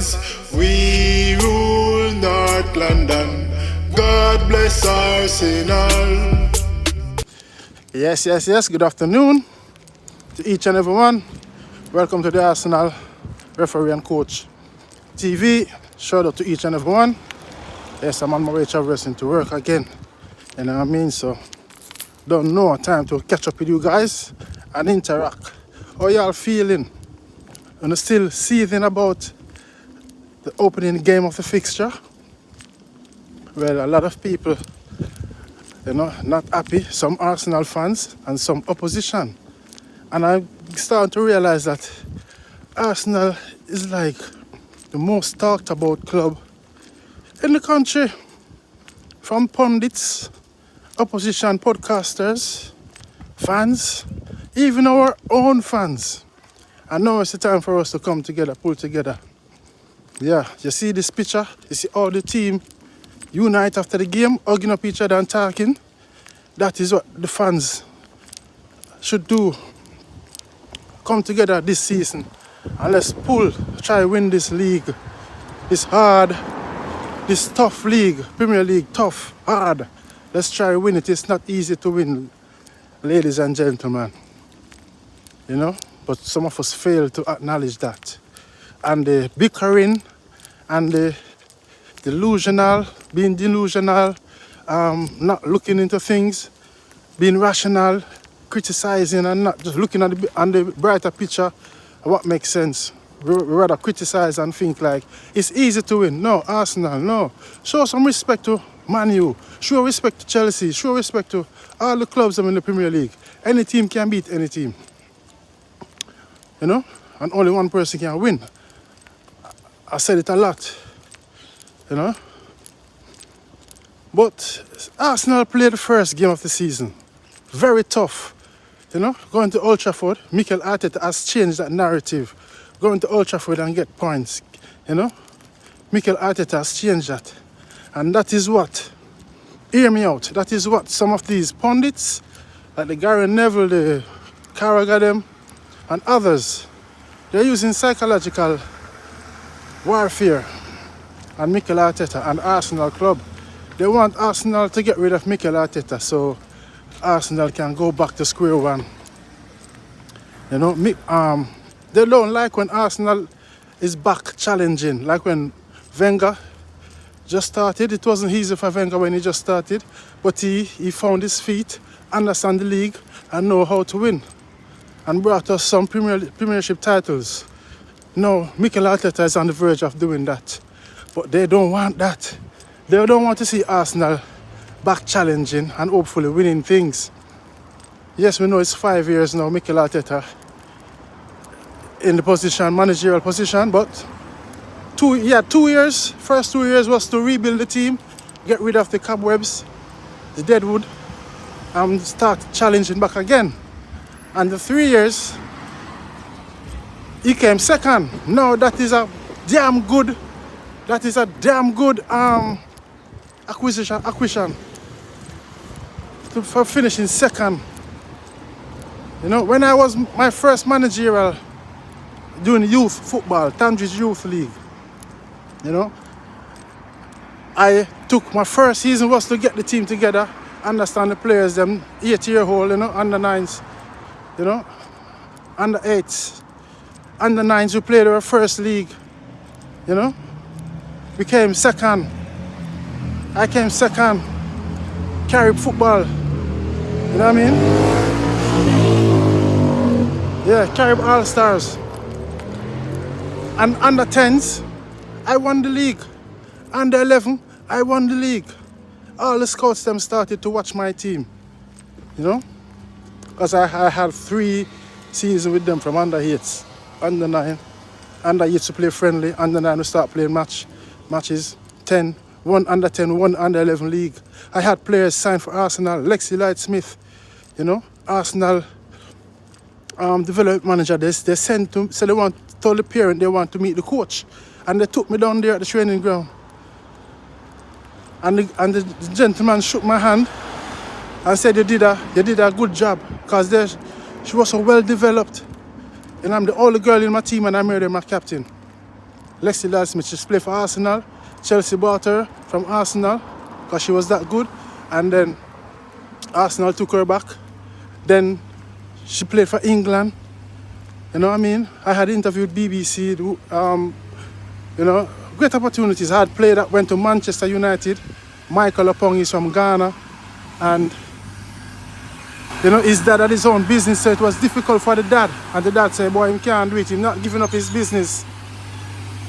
fans, we rule North London. God bless Arsenal. Yes. Good afternoon to each and everyone. Welcome to the Arsenal Referee and Coach TV. Shout out to each and everyone. Yes, I'm on my way traversing to work again. You know what I mean? So, don't know time to catch up with you guys and interact. How y'all feeling? And still seething about the opening game of the fixture? Well, a lot of people, not happy. Some Arsenal fans and some opposition. And I'm starting to realize that Arsenal is like the most talked about club in the country. From pundits, opposition podcasters, fans, even our own fans. And now it's the time for us to come together, pull together. Yeah, you see this picture? You see all the team unite after the game, hugging up each other and talking. That is what the fans should do. Come together this season and let's try win this league. It's hard. This tough league, Premier League, tough, hard. Let's try win it. It's not easy to win, ladies and gentlemen. But some of us fail to acknowledge that. And the bickering and the being delusional, not looking into things, being rational, criticizing and not just looking at the brighter picture, what makes sense. We rather criticize and think like it's easy to win. No, Arsenal, no. Show some respect to Man U. Show respect to Chelsea. Show respect to all the clubs in the Premier League. Any team can beat any team. And only one person can win. I said it a lot. But Arsenal played the first game of the season. Very tough. Going to Old Trafford, Mikel arteta has changed that narrative. Going to Old Trafford and get points. Mikel arteta has changed that. And that is what, hear me out, that is what some of these pundits, like the Gary Neville, the Carragher them, and others, they're using psychological warfare on Mikel Arteta and Arsenal club. They want Arsenal to get rid of Mikel Arteta so Arsenal can go back to square one. They don't like when Arsenal is back challenging, like when Wenger just started. It wasn't easy for Wenger when he just started, but he found his feet, understand the league, and know how to win, and brought us some Premiership titles. Now, Mikel Arteta is on the verge of doing that, but they don't want that. They don't want to see Arsenal back challenging and hopefully winning things. Yes, we know it's 5 years now, Mikel Arteta in the managerial position, but 2 years. First 2 years was to rebuild the team, get rid of the cobwebs, the deadwood, and start challenging back again. And the 3 years, he came second. No, that is a damn good acquisition for finishing second. When I was my first managerial doing youth football, Tandridge Youth League, I took my first season was to get the team together, understand the players, them 8-year-old, under 9s, under 8s, under 9s who played our first league, we came second. I came second, Carib football, you know what I mean? Yeah, Carib All-Stars. And under 10s, I won the league. Under 11, I won the league. All the scouts them started to watch my team, because I had 3 seasons with them from under 8s, under 9, under 8s to play friendly, under 9 to start playing matches, 10, 1 under 10, 1 under 11 league. I had players signed for Arsenal, Lexi Light-Smith, Arsenal development manager. They sent to, so they told the parent they want to meet the coach, and they took me down there at the training ground. And the gentleman shook my hand and said, you did a good job, because she was so well developed. And I'm the only girl in my team, and I made her my captain. Lexi Ladd-Smith, she played for Arsenal. Chelsea bought her from Arsenal because she was that good. And then Arsenal took her back. Then she played for England. You know what I mean? I had interviewed BBC, you know, great opportunities. I had player that went to Manchester United. Mikel is from Ghana. And, you know, his dad had his own business, so it was difficult for the dad. And the dad said, boy, he can't do it. He's not giving up his business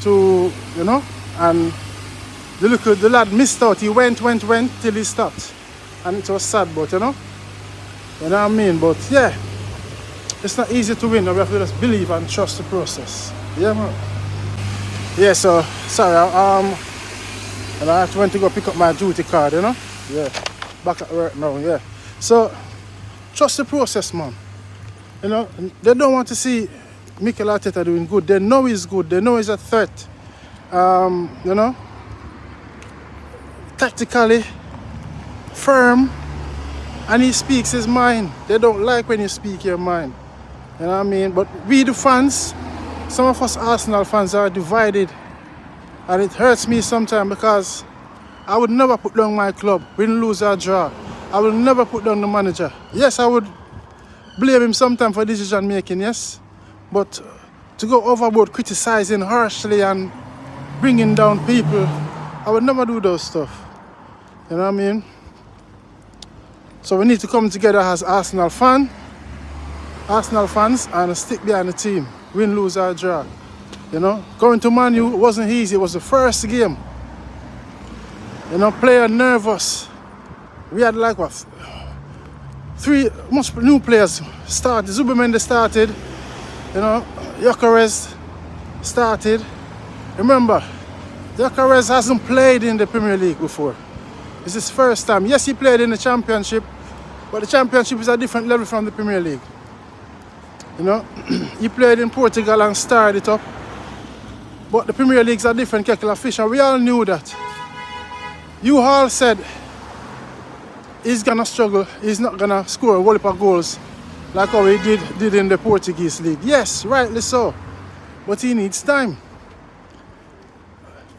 to, you know. And the lad missed out. He went till he stopped. And it was sad, but, you know what I mean? But, yeah, it's not easy to win. We have to just believe and trust the process. Yeah, man. Yeah, so, sorry, and I went to go pick up my duty card, you know? Yeah, back at work now, yeah. So, trust the process, man. You know, they don't want to see Mikel Arteta doing good. They know he's good. They know he's a threat. You know, tactically, firm, and he speaks his mind. They don't like when you speak your mind. You know what I mean? But we, the fans, some of us Arsenal fans are divided. And it hurts me sometimes because I would never put down my club, win, lose or draw. I will never put down the manager. Yes, I would blame him sometimes for decision making, yes. But to go overboard criticizing harshly and bringing down people, I would never do those stuff. You know what I mean? So we need to come together as Arsenal fans and stick behind the team, win, lose or draw. You know, going to Man U wasn't easy. It was the first game. You know, player nervous. We had like what? 3 most new players started. Zubimendi started. You know, Gyökeres started. Remember, Gyökeres hasn't played in the Premier League before. It's his first time. Yes, he played in the Championship, but the Championship is a different level from the Premier League. You know, he played in Portugal and started it up. But the Premier League's a different kettle of fish, and we all knew that. You all said he's gonna struggle, he's not gonna score a whole heap of goals like how he did in the Portuguese league. Yes, rightly so. But he needs time.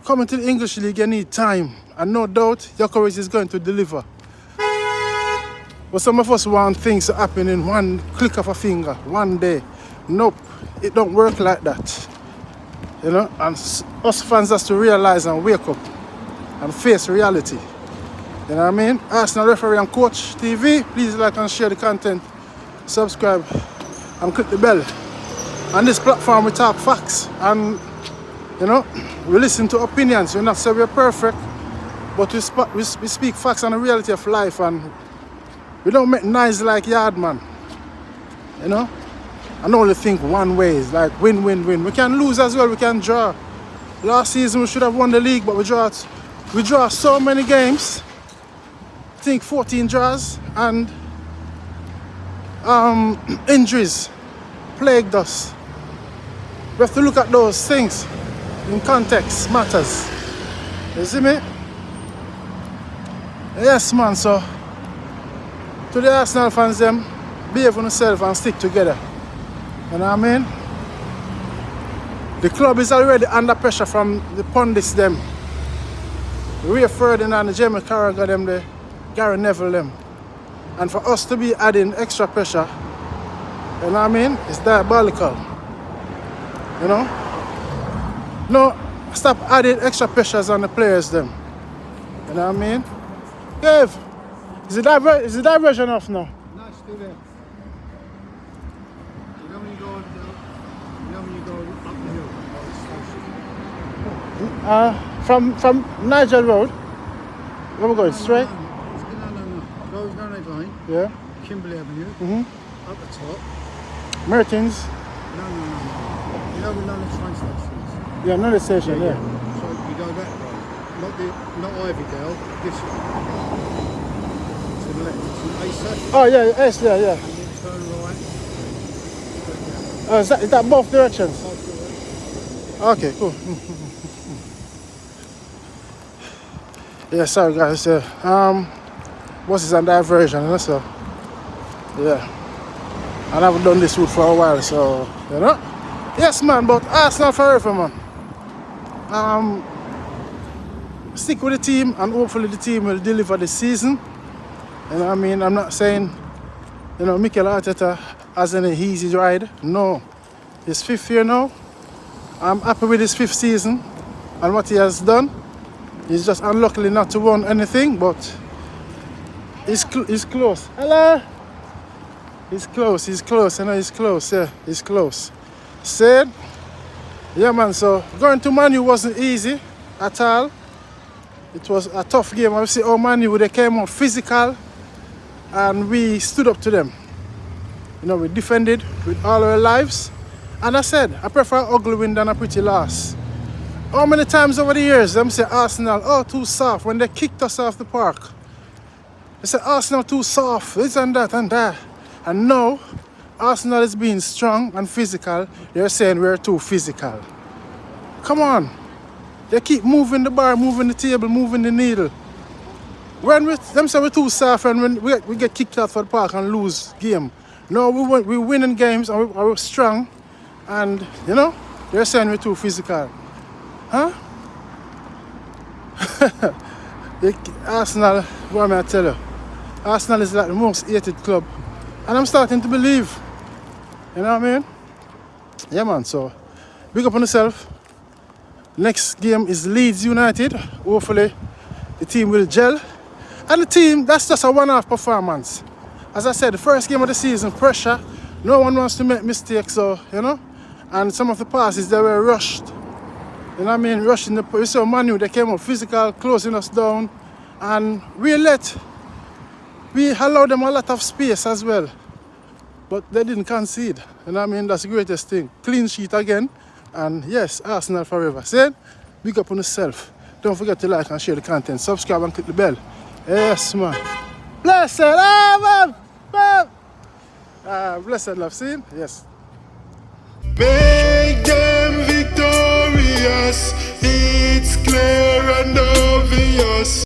Coming to the English league, you need time. And no doubt, Gyökeres is going to deliver. But some of us want things to happen in one click of a finger, one day. Nope, it don't work like that. You know, and us fans have to realize and wake up and face reality. You know what I mean? Arsenal Referee and Coach TV, please like and share the content, subscribe and click the bell. On this platform we talk facts and, you know, we listen to opinions. We're not saying we're perfect, but we speak facts and the reality of life, and we don't make noise like yard man. You know? And only think one way is like win, win, win. We can lose as well, we can draw. Last season we should have won the league, but we draw so many games. I think 14 draws, and injuries plagued us. We have to look at those things in context, matters. You see me? Yes man, so to the Arsenal fans them, behave on yourself and stick together. You know what I mean? The club is already under pressure from the pundits them. The Ray Ferdinand, the Jamie Carragher them, the Gary Neville them. And for us to be adding extra pressure, you know what I mean? It's diabolical. You know? No, stop adding extra pressures on the players them. You know what I mean? Dave, is the diversion off now? No, it's still there. You know when you go up the hill? From Nigel Road. Where we going? Straight? No. Goes down that line. Yeah. Kimberley Avenue. Mm-hmm. Up the top. Mertins. No. You know where London train station is? Yeah, another station, yeah. So you go that way. Not Ivydale, this way. To the left. To A7. Oh yeah, yes, yeah. And then turn right. Is that both directions? Both directions. Okay, cool. Yeah, sorry guys. Bus is on diversion, you know, so yeah. And I haven't done this route for a while, so you know. Yes man, but Arsenal forever man. Stick with the team, and hopefully the team will deliver this season. You know what I mean? I'm not saying, you know, Mikel Arteta has an easy ride. No. His 5th year now. I'm happy with his 5th season and what he has done. He's just unlucky not to win anything, but he's close. Hello? He's close, you know, he's close, yeah, he's close. Said, yeah man, so going to Man U wasn't easy at all. It was a tough game. Obviously, our Man U, they came out physical and we stood up to them. You know, we defended with all our lives. And I said, I prefer an ugly win than a pretty loss. How many times over the years them say Arsenal, oh, too soft, when they kicked us off the park. They say Arsenal too soft, this and that and that. And now, Arsenal is being strong and physical. They're saying we're too physical. Come on. They keep moving the bar, moving the table, moving the needle. When them say we're too soft and when we get kicked out for the park and lose game. No, we're winning games and we're strong. And, you know, they're saying we're too physical. Huh? Arsenal, what may I tell you? Arsenal is like the most hated club. And I'm starting to believe. You know what I mean? Yeah, man, so big up on yourself. Next game is Leeds United. Hopefully, the team will gel. And the team, that's just a one-off performance. As I said, the first game of the season, pressure. No one wants to make mistakes, so, you know. And some of the passes, they were rushed. You know what I mean? Rushing the... We saw Man U, they came up physical, closing us down. And we allowed them a lot of space as well. But they didn't concede. You know what I mean? That's the greatest thing. Clean sheet again. And yes, Arsenal forever. Said, big up on yourself. Don't forget to like and share the content. Subscribe and click the bell. Yes, man. Blessed love, man. Blessed love, see? Yes. Make them victorious. It's clear and obvious.